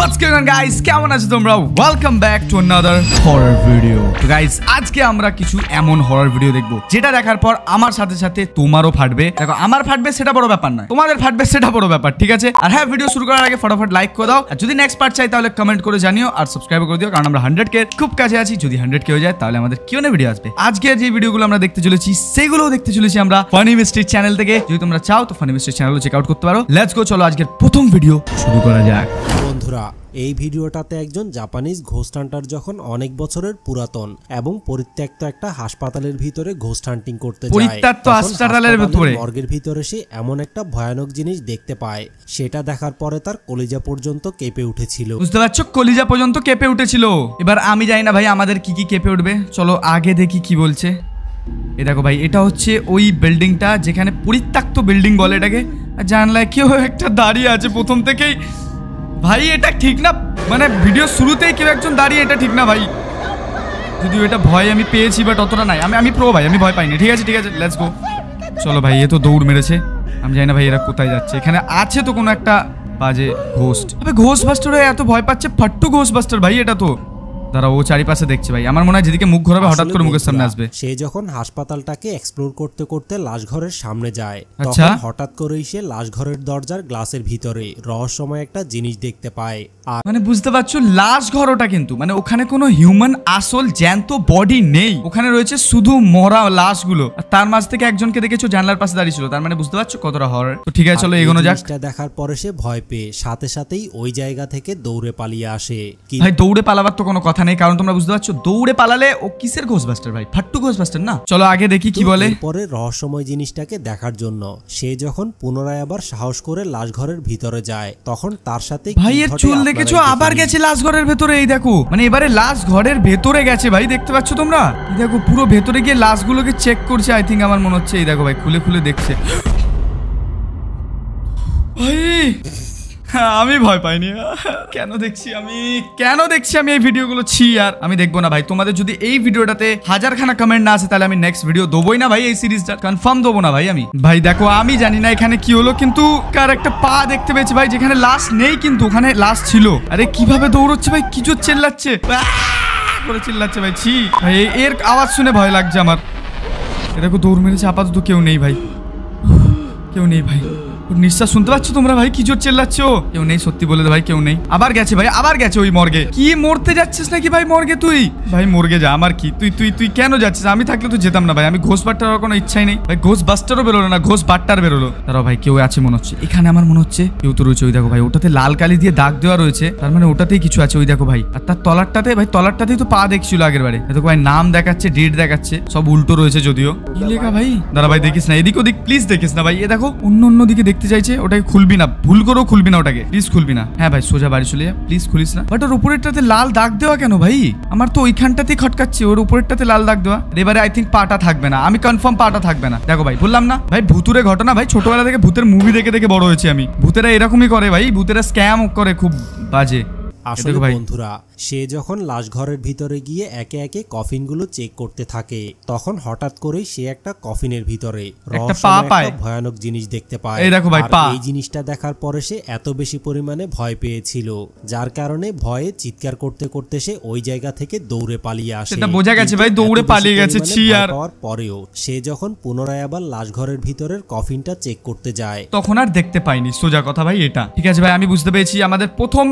What's going on guys? কেমন আছো তোমরা? Welcome back to another horror video. তো guys আজকে আমরা কিছু এমন হরর ভিডিও দেখব যেটা দেখার পর আমার সাথে সাথে তোমারও ফাটবে। দেখো আমার ফাটবে সেটা বড় ব্যাপার নয়, তোমাদের ফাটবে সেটা বড় ব্যাপার, ঠিক আছে? আর হ্যাঁ, ভিডিও শুরু করার আগে ফটাফট লাইক করে দাও, আর যদি নেক্সট পার্ট চাই তাহলে কমেন্ট করে জানিও, আর সাবস্ক্রাইব করে দিও, কারণ আমরা 100k খুব কাছে আছি। যদি 100k হয়ে যায় তাহলে আমাদের কিউএনএ ভিডিও আসবে। আজকে যে ভিডিওগুলো আমরা দেখতে চলেছি সেগুলোও দেখতে চলেছি আমরা ফানি মিস্ট্রি চ্যানেল থেকে। যদি তোমরা চাও তো ফানি মিস্ট্রি চ্যানেলও চেক আউট করতে পারো। লেটস গো, চলো আজকের প্রথম ভিডিও শুরু করা যাক। বন্ধুরা, এই ভিডিওটাতে একজন জাপানিজ ঘোস্ট হান্টার যখন অনেক বছরের পুরাতন এবং পরিত্যক্ত একটা হাসপাতালের ভিতরে ঘোস্ট হান্টিং করতে যায়, পরিত্যক্ত হাসপাতালের ভিতরে মর্গের ভিতরে সে এমন একটা ভয়ানক জিনিস দেখতে পায়। সেটা দেখার পরে তার কলিজা পর্যন্ত কেঁপে উঠেছিল। বুঝতে পারছো, কলিজা পর্যন্ত কেঁপে উঠেছিল। এবার আমি জানি না ভাই আমাদের কি কি কেঁপে উঠবে, চলো আগে দেখি কি বলছে। এ দেখো ভাই, এটা হচ্ছে ওই বিল্ডিংটা যেখানে পরিত্যক্ত বিল্ডিং বলে এটাকে। জানলায় কেউ একটা দাঁড়িয়ে আছে প্রথম থেকেই। ভাই এটা ঠিক না, মানে ভিডিও শুরুতেই কেউ একজন দাঁড়িয়ে, এটা ঠিক না ভাই। যদিও এটা ভয় আমি পেয়েছি বাট অতটা নাই। আমি প্রো ভাই, আমি ভয় পাইনি। ঠিক আছে ঠিক আছে, লেটস গো। চলো ভাই, এ তো দৌড় মেরেছে। আমি জানি না ভাই এরা কোথায় যাচ্ছে। এখানে আছে তো কোনো একটা বাজে ঘোস্ট। তবে ঘোস্ট বাস্টার এত ভয় পাচ্ছে, ফাট্টু ঘোস্ট বাস্টার ভাই এটা তো। দাঁড়া, ও চারিপাশে দেখছে ভাই। আমার মনে হয় যেদিকে মুখ ঘোরাবে হঠাৎ করে মুখের সামনে আসবে। সে যখন হাসপাতালটাকে এক্সপ্লোর করতে করতে লাশঘরের সামনে যায়, আচ্ছা, তখন হঠাৎ করেই সে লাশঘরের দরজার গ্লাসের ভিতরে রহস্যময় একটা জিনিস দেখতে পায়। আর মানে বুঝতে পারছো, লাশ ঘর ওটা, কিন্তু মানে ওখানে কোনো হিউম্যান আসল জ্যান্ত বডি নেই। ওখানে রয়েছে শুধু মরা লাশগুলো। আর তার মাঝ থেকে একজনকে দেখেছো জানলার পাশে দাঁড়িয়ে ছিল। তার মানে বুঝতে পারছো কতটা হরর। তো ঠিক আছে, চলো এগোনো যাক। জিনিসটা দেখার পরে সে ভয় পেয়ে সাথে সাথেই ওই জায়গা থেকে দৌড়ে পালিয়ে আসে। ভাই দৌড়ে পালাবার তো কোনো কথা নেই, কারণ তোমরা বুঝতে পারছো দৌড়ে পালালে ও কিসের ঘোস্টবাস্টার ভাই, ফাট্টু ঘোস্টবাস্টার না। চলো আগে দেখি কি বলে। পরে রহস্যময় জিনিসটাকে দেখার জন্য সে যখন পুনরায় আবার সাহস করে লাশঘরের ভিতরে যায়, তখন তার সাথে ভাই এর চুল দেখেছো, আবার গেছে লাশ ঘরের ভেতরে। এই দেখো, মানে এবারে লাশ ঘরের ভেতরে গেছে ভাই, দেখতে পাচ্ছ তোমরা? এই দেখো পুরো ভেতরে গিয়ে লাশগুলোকে চেক করছে। আই থিঙ্ক আমার মনে হচ্ছে। এই দেখো ভাই, খুলে খুলে দেখছে। ভাই আমি ভয় পাইনি। কেন দেখছি আমি এই ভিডিওগুলো? ছি আর আমি দেখবো না ভাই। তোমাদের যদি এই ভিডিওটাতে 1000খানা কমেন্ট না আছে তাহলে আমি নেক্সট ভিডিও দেবোই না ভাই। এই সিরিজটা কনফার্ম দেবো না ভাই আমি। ভাই দেখো, আমি জানি না এখানে কি হলো, কিন্তু কার একটা পা দেখতে পেয়েছি ভাই, যেখানে লাশ নেই কিন্তু ওখানে লাশ ছিল। আরে কিভাবে দৌড়চ্ছে ভাই, কি জোর চিল্লাচ্ছে করে চিল্লাচ্ছে ভাই। ছি ভাই, এর আওয়াজ শুনে ভয় লাগছে আমার। এ দেখো দৌড় মেরেছে। আপাতত কেউ নেই ভাই, কেউ নেই ভাই। নিঃশ্বাস শুনতে পাচ্ছ তোমরা ভাই? কি জোর চেল্লাচ্ছ। কেউ নেই, সত্যি বলে দে ভাই, কেউ নেই। আবার গেছে ভাই, আবার গেছে ওই মর্গে। কি মরতে যাচ্ছিস নাকি ভাই মর্গে? তুই ভাই মর্গে যা, আমার কি। তুই কেন যাচ্ছিস? আমি থাকলে তো যেতাম না ভাই। আমি ঘোস্ট বাস্টার হওয়ার কোনো ইচ্ছাই নেই ভাই। ঘোস্ট বাস্টারও বেরোলো না, ঘোস্ট বাট্টার বেরোলো। তারাও ভাই কেউ আছে মনে হচ্ছে এখানে। আমার মনে হচ্ছে কেউ তো রয়েছে। ওই দেখো ভাই, ওটাতে লাল কালি দিয়ে দাগ দেওয়া রয়েছে, তার মানে ওটাতেই কিছু আছে। ওই দেখো ভাই, আর তার তলারটাতে ভাই, তলারটাতেই তো পা দেখছিল আগের বারে। দেখো ভাই, নাম দেখাচ্ছে, ডেট দেখাচ্ছে, সব উল্টো রয়েছে যদিও। কি লেখা ভাই? দাঁড়া ভাই, দেখিস না এদিক ওদিক, প্লিজ দেখিস না ভাই। এ দেখো অন্য দিকে দেখতে চাইছে। ওটাকে খুলবি না, ভুল করেও খুলবি না ওটাকে, প্লিজ খুলবি না। হ্যাঁ ভাই, সোজা বাড়ি চলে যা, প্লিজ খুলিস না। বাট ওর উপরেরটাতে লাল দাগ দেওয়া কেন ভাই? আমার তো ওইখানটাতেই খটকাচ্ছে, ওর উপরেরটাতে লাল দাগ দেওয়া। এবারে আই থিঙ্ক পাটা থাকবে না, আমি কনফার্ম পাটা থাকবে না। দেখো ভাই, বললাম না ভাই, ভূতুরে ঘটনা ভাই। ছোটবেলা থেকে ভূতের মুভি দেখে দেখে বড় হয়েছি আমি। ভূতেরা এরকমই করে ভাই, ভূতেরা স্ক্যাম করে খুব বাজে। আসলে বন্ধুরা, সে যখন লাশঘরের ভিতরে গিয়ে একে একে কফিনগুলো চেক করতে থাকে, তখন হঠাৎ করেই সে একটা কফিনের ভিতরে ভয়ানক জিনিস দেখতে পায়। এই জিনিসটা দেখার পরে সে এত বেশি পরিমাণে ভয় পেয়েছিল, যার কারণে ভয়ে চিৎকার করতে করতে সে ওই জায়গা থেকে দৌড়ে পালিয়ে আসে। সেটা বোঝা গেছে ভাই, দৌড়ে পালিয়ে গেছে। পরেও সে যখন পুনরায় আবার লাশঘরের ভিতরের কফিনটা চেক করতে যায়, তখন আর দেখতে পাইনি। সোজা কথা ভাই এটা। ঠিক আছে ভাই, আমি বুঝতে পেরেছি আমাদের প্রথম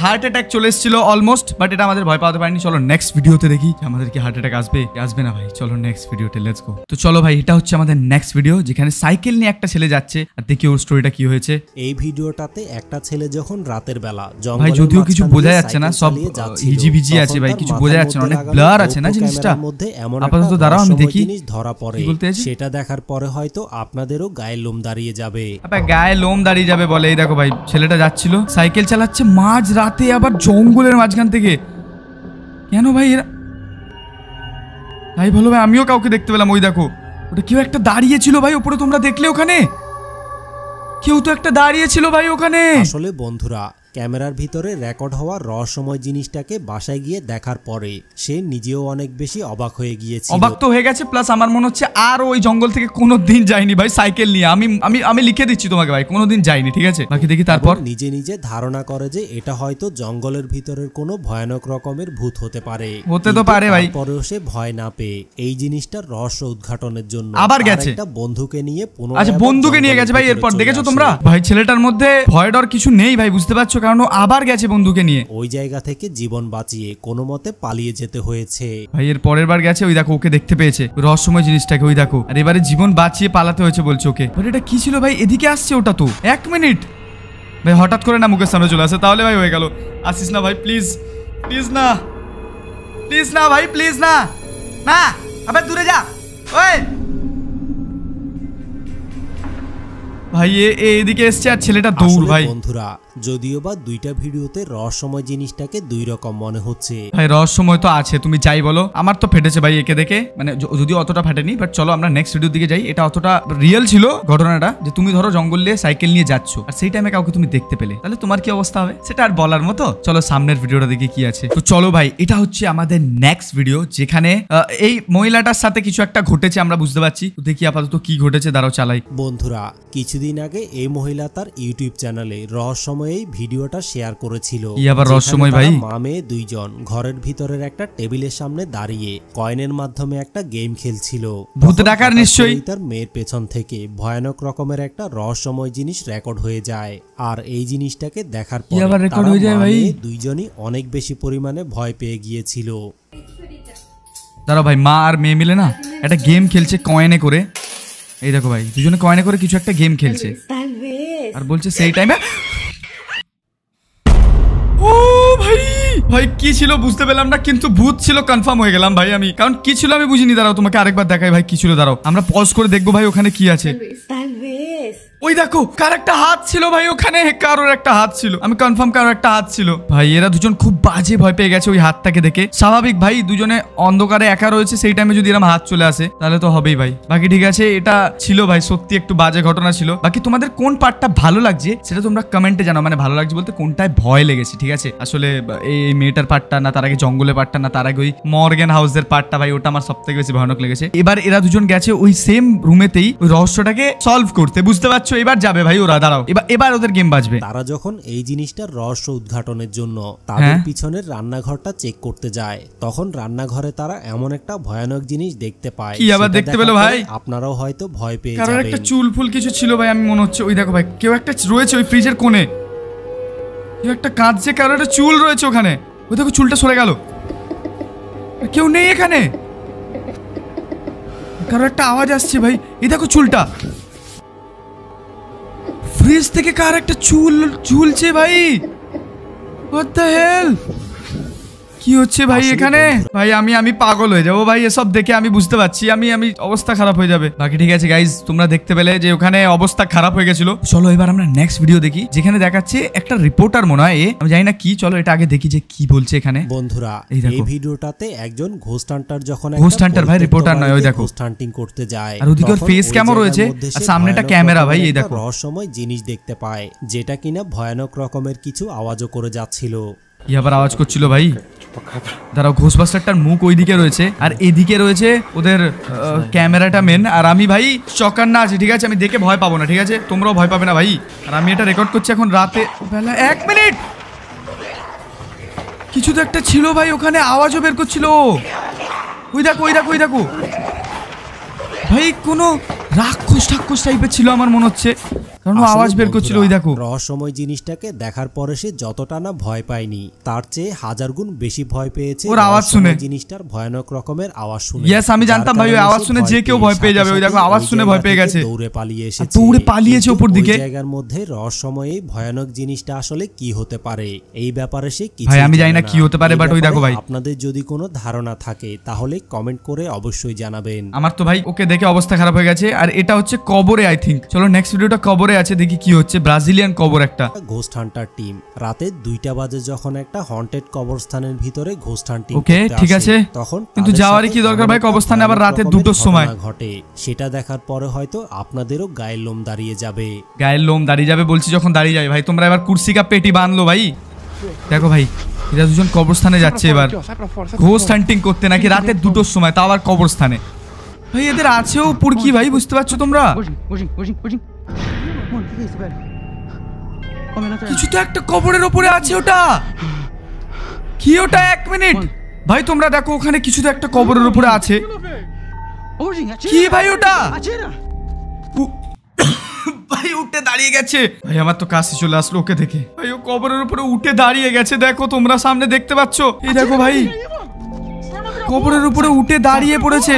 হার্ট অ্যাটাক চলে এসেছিল অলমোস্ট, বাট এটা আমাদের ভয় পাওয়াতে পারেনি। চলো নেক্সট ভিডিওতে দেখি আমাদের কি হার্ট অ্যাটাক আসবে না ভাই। চলো নেক্সট ভিডিওতে লেটস গো। তো চলো ভাই, এটা হচ্ছে আমাদের নেক্সট ভিডিও, যেখানে সাইকেল নিয়ে একটা ছেলে যাচ্ছে। আর দেখি ওর স্টোরিটা কি হয়েছে। এই ভিডিওটাতে একটা ছেলে যখন রাতের বেলা ভাই, যদিও কিছু বোঝা যাচ্ছে না, সব হিজিবিজি আছে ভাই, কিছু বোঝা যাচ্ছে না, অনেক ব্লার আছে না জিনিসটা। আপাতত দাঁড়াও আমি দেখি। ধরা পড়ে, সেটা দেখার পরে হয়তো আপনাদেরও গায়ে লোম দাঁড়িয়ে যাবে। গায়ে লোম দাঁড়িয়ে যাবে বলে। এই দেখো ভাই, ছেলেটা যাচ্ছিল, সাইকেল চালাচ্ছে মাঝ রাতে, আবার জঙ্গলের মাঝখান থেকে। কেন ভাই এরা? তাই বলো ভাই, আমিও কাউকে দেখতে পেলাম। ওই দেখো, ওটা কেউ একটা দাঁড়িয়ে ছিল ভাই উপরে, তোমরা দেখলে? ওখানে কেউ তো একটা দাঁড়িয়ে ছিল ভাই ওখানে। আসলে বন্ধুরা, ক্যামেরার ভিতরে রেকর্ড হওয়া রহস্যময় জিনিসটাকে বাসায় গিয়ে দেখার পরে সে নিজেও অনেক বেশি অবাক হয়ে গিয়েছিল। অবাক তো হয়ে গেছে, প্লাস আমার মনে হচ্ছে আর ওই জঙ্গল থেকে কোনোদিন যায়নি ভাই সাইকেল নিয়ে। আমি লিখে দিচ্ছি তোমাকে ভাই, কোনোদিন যাইনি, ঠিক আছে? বাকি দেখি তারপর নিজে নিজে ধারণা করে যে এটা হয়তো জঙ্গলের ভিতরের কোনো ভয়ানক রকমের ভূত হতে পারে। হতে তো পারে ভাই, পরেও সে ভয় না পেয়ে এই জিনিসটার রহস্য উদ্ঘাটনের জন্য আবার গেছে একটা বন্ধুকে নিয়ে। আচ্ছা, বন্ধুকে নিয়ে গেছে ভাই। এরপর দেখেছো তোমরা ভাই ছেলেটার মধ্যে ভয় ডর কিছু নেই ভাই, বুঝতে পারছো? কারণ ও আবার গেছে বন্ধুকে নিয়ে। ওই জায়গা থেকে জীবন বাঁচিয়ে কোনো মতে পালিয়ে যেতে হয়েছে ভাই। এর পরের বার গেছে, ওই দেখো ওকে দেখতে পেয়েছে রহস্যময় জিনিসটাকে, ওই দেখো। আর এবারে জীবন বাঁচিয়ে পালাতে হয়েছে বলছে ওকে। এটা কি ছিল ভাই? এদিকে আসছে ওটা তো। 1 মিনিট ভাই, হঠাৎ করে না মুখের সামনে চলে আসে, তাহলে ভাই হয়ে গেল। আসিস না ভাই, প্লিজ প্লিজ না, প্লিজ না ভাই, প্লিজ না, না আবার দূরে যা। ওই ভাই এদিকে এসছে আর ছেলেটা দৌড় ভাই। বন্ধুরা, যদিও বা দুইটা ভিডিওতে রহস্যময় জিনিসটাকে দুই রকম মনে হচ্ছে ভাই। রহস্যময় তো আছে, তুমি যাই বলো, আমার তো ফেটেছে ভাই একে দেখে। মানে যদিও অতটা ফাটেনি, বাট চলো আমরা নেক্সট ভিডিওর দিকে যাই। এটা অতটা রিয়েল ছিল ঘটনাটা, যে তুমি ধরো জঙ্গল নিয়ে সাইকেল নিয়ে যাচ্ছ আর সেই টাইমে কাউকে তুমি দেখতে পেলে, তাহলে তোমার কি অবস্থা হবে সেটা আর বলার মতো। চলো সামনের ভিডিওটা দেখি কি আছে। তো চলো ভাই, এটা হচ্ছে আমাদের নেক্সট ভিডিও, যেখানে এই মহিলাটার সাথে কিছু একটা ঘটেছে, আমরা বুঝতে পারছি। তো দেখি আপাতত কি ঘটেছে, দাঁড়াও চালাই। বন্ধুরা, কিছুদিন আগে এই মহিলা তার ইউটিউব চ্যানেলে রহস্যময় এই ভিডিওটা শেয়ার করেছিল। আবার রহস্যময় ভাই। মামে দুইজন ঘরের ভিতরের একটা টেবিলের সামনে দাঁড়িয়ে কয়েনের মাধ্যমে একটা গেম খেলছিল। ভূত ডাকার নিশ্চয়ই। তার মেয়ের পেছন থেকে ভয়ানক রকমের একটা রহস্যময় জিনিস রেকর্ড হয়ে যায়। আর এই জিনিসটাকে দেখার পর রেকর্ড হয়ে যায় ভাই। দুইজনই অনেক বেশি পরিমাণে ভয় পেয়ে গিয়েছিল। দাঁড়াও ভাই, মা আর মেয়ে মিলে না একটা গেম খেলছে কয়েনে করে। এই দেখো ভাই, দুজনে কয়েনে করে কিছু একটা গেম খেলছে আর বলছে সেই টাইমে। ও ভাই, ভাই কি ছিল বুঝতে পেলাম না, কিন্তু ভূত ছিল কনফার্ম হয়ে গেলাম ভাই আমি। কারণ কি ছিল আমি বুঝিনি। দাঁড়াও তোমাকে আরেকবার দেখাই ভাই কি ছিল। দাঁড়াও আমরা পজ করে দেখবো ভাই ওখানে কি আছে। ওই দেখো কার একটা হাত ছিল ভাই ওখানে, কারোর একটা হাত ছিল, আমি কনফার্ম কারোর একটা হাত ছিল ভাই। এরা দুজন খুব বাজে ভয় পেয়ে গেছে ওই হাতটাকে দেখে। স্বাভাবিক ভাই, দুজনে অন্ধকারে একা রয়েছে, সেই টাইমে যদি এরকম হাত চলে আসে তাহলে তো হবেই ভাই। বাকি ঠিক আছে, এটা ছিল ভাই সত্যি একটু বাজে ঘটনা ছিল। বাকি তোমাদের কোন পার্টটা ভালো লাগছে সেটা তোমরা কমেন্টে জানাও। মানে ভালো লাগছে বলতে কোনটায় ভয় লেগেছে, ঠিক আছে? আসলে এই মেয়েটার পার্টটা না, তার আগে জঙ্গলের পার্টটা না, তার আগে ওই মর্গেন হাউসের পার্টটা ভাই, ওটা আমার সব থেকে বেশি ভয়ানক লেগেছে। এবার এরা দুজন গেছে ওই সেম রুমেতেই ওই রহস্যটাকে সলভ করতে, বুঝতে পারছো? এবার যাবে ভাই ওরা। দাঁড়াও, এবার ওদের গেম বাজবে। তারা যখন এই জিনিসটার রহস্য উদ্ঘাটনের জন্য তাদের পিছনের রান্নাঘরটা চেক করতে যায়, তখন রান্নাঘরে তারা এমন একটা ভয়ানক জিনিস দেখতে পায়। কি আবার দেখতে পেলো ভাই? আপনারাও হয়তো ভয় পেয়ে যাবেন। কারণ একটা চুল ফুল কিছু ছিল ভাই, আমি মনে হচ্ছে। ওই দেখো ভাই, কেউ একটা রয়েছে ওই ফ্রিজের কোণে, কেউ একটা কাঁদছে, কারোর একটা চুল রয়েছে ওখানে। ওই দেখো চুলটা সরে গেল, কেউ নেই এখানে। কারোর একটা আওয়াজ আসছে ভাই, এই দেখো চুলটা ফ্রিজ থেকে কার একটা চুল ঝুলছে ভাই। হোয়াট দ্য হেল, কি হচ্ছে ভাই এখানে? ভাই আমি পাগল হয়ে যাবো ভাই এসব দেখে। আমি বুঝতে পারছি আমি অবস্থা খারাপ হয়ে যাবে। বাকি ঠিক আছে গাইজ, তোমরা দেখতে পেলে যে ওখানে অবস্থা খারাপ হয়ে গেছিল। চলো এবার আমরা নেক্সট ভিডিও দেখি, যেখানে দেখাচ্ছে একটা রিপোর্টার মনে হয়, আমি জানি না কি। চলো এটা আগে দেখি যে কি বলছে এখানে। বন্ধুরা, এই ভিডিওটাতে একজন ঘোস্ট হান্টার যখন ঘোস্ট হান্টার ভাই, রিপোর্টার নয়, ওই দেখো ঘোস্ট হান্টিং করতে যায়, আর ওদিকে ওর ফেস ক্যামও রয়েছে আর সামনেটা ক্যামেরা ভাই। এই দেখো রহস্যময় জিনিস দেখতে পায়, যেটা কিনা ভয়ানক রকমের কিছু আওয়াজও করে যাচ্ছিল। আবার আওয়াজ করছিল ভাই। দাঁড়াও, ঘোস্টবাস্টারটার মুখ ওইদিকে রয়েছে আর এদিকে রয়েছে ওদের ক্যামেরাটা মেন। আর আমি ভাই চকার না আছি, ঠিক আছে? আমি দেখে ভয় পাবো না, ঠিক আছে? তোমরাও ভয় পাবে না ভাই। আর আমি এটা রেকর্ড করছি এখন রাতে বেলা। 1 মিনিট, কিছু তো একটা ছিল ভাই ওখানে, আওয়াজও বের করছিল। ওই দেখো ওই দেখো ওই দেখো ভাই, কোনো রাক্ষস ঠাক্ষস টাইপের ছিল আমার মনে হচ্ছে, কারণ আওয়াজ বের করছিল। ওই দেখো রহস্যময় জিনিসটাকে দেখার পরে সে যতটা না ভয় পায়নি, তার চেয়ে 1000 গুণ বেশি ভয় পেয়েছে ওর আওয়াজ শুনে। জিনিসটার ভয়ানক রকমের আওয়াজ শুনে। ইয়েস, আমি জানতাম ভাই ওই আওয়াজ শুনে যে কেউ ভয় পেয়ে যাবে। ওই দেখো আওয়াজ শুনে ভয় পেয়ে গেছে, দৌড়ে পালিয়ে এসেছে। দৌড়ে পালিয়েছে উপর দিকে। ওই জায়গার মধ্যে রহস্যময় এই ভয়ানক জিনিসটা আসলে কি হতে পারে এই ব্যাপারে সে কিছু ভাই আমি জানি না কি হতে পারে, বাট ওই দেখো ভাই, আপনাদের যদি কোনো ধারণা থাকে তাহলে কমেন্ট করে অবশ্যই জানাবেন। আমার তো ভাই ওকে দেখে অবস্থা খারাপ হয়ে গেছে। আর আর এটা হচ্ছে কবরে আই থিঙ্ক। চলো নেক্সট ভিডিওটা কবরে আছে, দেখি কি হচ্ছে। ব্রাজিলিয়ান কবর একটা ঘোস্ট হান্টার টিম রাতে 2টা বাজে যখন একটা হন্টেড কবরস্থানের ভিতরে ঘোস্ট হান্টিং ওকে ঠিক আছে, তখন কিন্তু যাওয়ারই কি দরকার ভাই কবরস্থানে আবার রাতে 2টোর সময় ঘটে। সেটা দেখার পরে হয়তো আপনাদেরও গায়ের লোম দাঁড়িয়ে যাবে। গায়ের লোম দাঁড়িয়ে যাবে বলছি যখন দাঁড়িয়ে যাবে ভাই। তোমরা এবার কুর্সি কা পেটি বাঁধলো ভাই। দেখো ভাই এরা দুজন কবরস্থানে যাচ্ছে এবার ঘোস্ট হান্টিং করতে, নাকি রাতে 2টোর সময়, তা আবার কবরস্থানে। ভাই এদের আছেও পুরকি ভাই, বুঝতে পারছো তোমরা? কিছু তো একটা কবরের ওপরে আছে, ওটা কি? ওটা 1 মিনিট ভাই, তোমরা দেখো ওখানে কিছু তো একটা কবরের উপরে আছে। কি ভাই ওটা? ভাই উঠে দাঁড়িয়ে গেছে ভাই, আমার তো কাছে চলে আসলো ওকে দেখে। ভাই ও কবরের উপরে উঠে দাঁড়িয়ে গেছে, দেখো তোমরা সামনে দেখতে পাচ্ছ। এই দেখো ভাই কবরের উপরে উঠে দাঁড়িয়ে পড়েছে।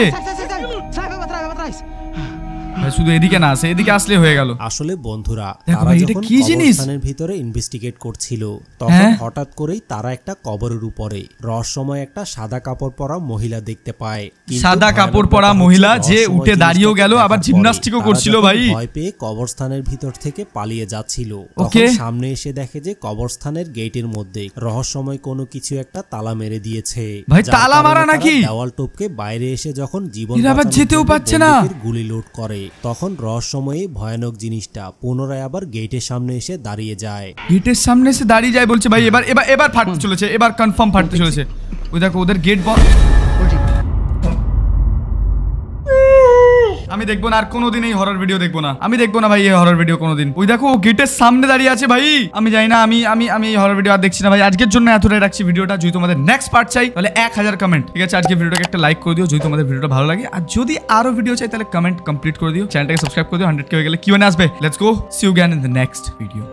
শুধু এদিকে না আসে, এদিকে আসলে হয়ে গেল। আসলে বন্ধুরা তারা যখন কবরস্থানের ভিতরে ইনভেস্টিগেট করছিল তখন হঠাৎ করেই তারা একটা কবরের উপরে রহস্যময় একটা সাদা কাপড় পরা মহিলা দেখতে পায়। সাদা কাপড় পরা মহিলা যে উঠে দাঁড়িয়েও গেল, আবার জিমনাস্টিকও করছিল ভাই। ভয় পেয়ে কবরস্থানের ভিতর থেকে পালিয়ে যাচ্ছিল। তখন সামনে এসে দেখে যে কবরস্থানের গেটের মধ্যে রহস্যময় কোনো কিছু একটা তালা মেরে দিয়েছে। ভাই তালা মারা নাকি? দেওয়াল টপকে বাইরে এসে যখন জীবন যেতেও পাচ্ছে না, গুলি লোড করে, তখন রহস্যময়ী ভয়ানক জিনিসটা পুনরায় আবার গেটের সামনে এসে দাঁড়িয়ে যায়। গেটের সামনে এসে দাঁড়িয়ে যায় বলছে ভাই। এবার এবার এবার ফাটতে চলেছে, এবার কনফার্ম ফাটতে চলেছে। ওই দেখো ওদের গেট বন্ধ। আমি দেখবো না আর কোনোদিন এই হরর ভিডিও দেখবো না, আমি দেখবো না ভাই এই হরর ভিডিও কোনোদিন। ওই দেখো গেটের সামনে দাঁড়িয়ে আছে ভাই। আমি জানি না, আমি আমি আমি এই হরর ভিডিও আর দেখছি না ভাই। আজকের জন্য এতটাই রাখছি ভিডিওটা। যদি তোমাদের নেক্সট পার্ট চাই তাহলে 1000 কমেন্ট, ঠিক আছে? আজকে ভিডিওটাকে একটা লাইক করে দিও যদি তোমাদের ভিডিওটা ভালো লাগে। আর যদি আরো ভিডিও চাই তাহলে কমেন্ট কমপ্লিট করে দিও, চ্যানেলটাকে সাবস্ক্রাইব করে দিও। 100K হয়ে গেলে Q&A আসবে। Let's go, see you again in the next video.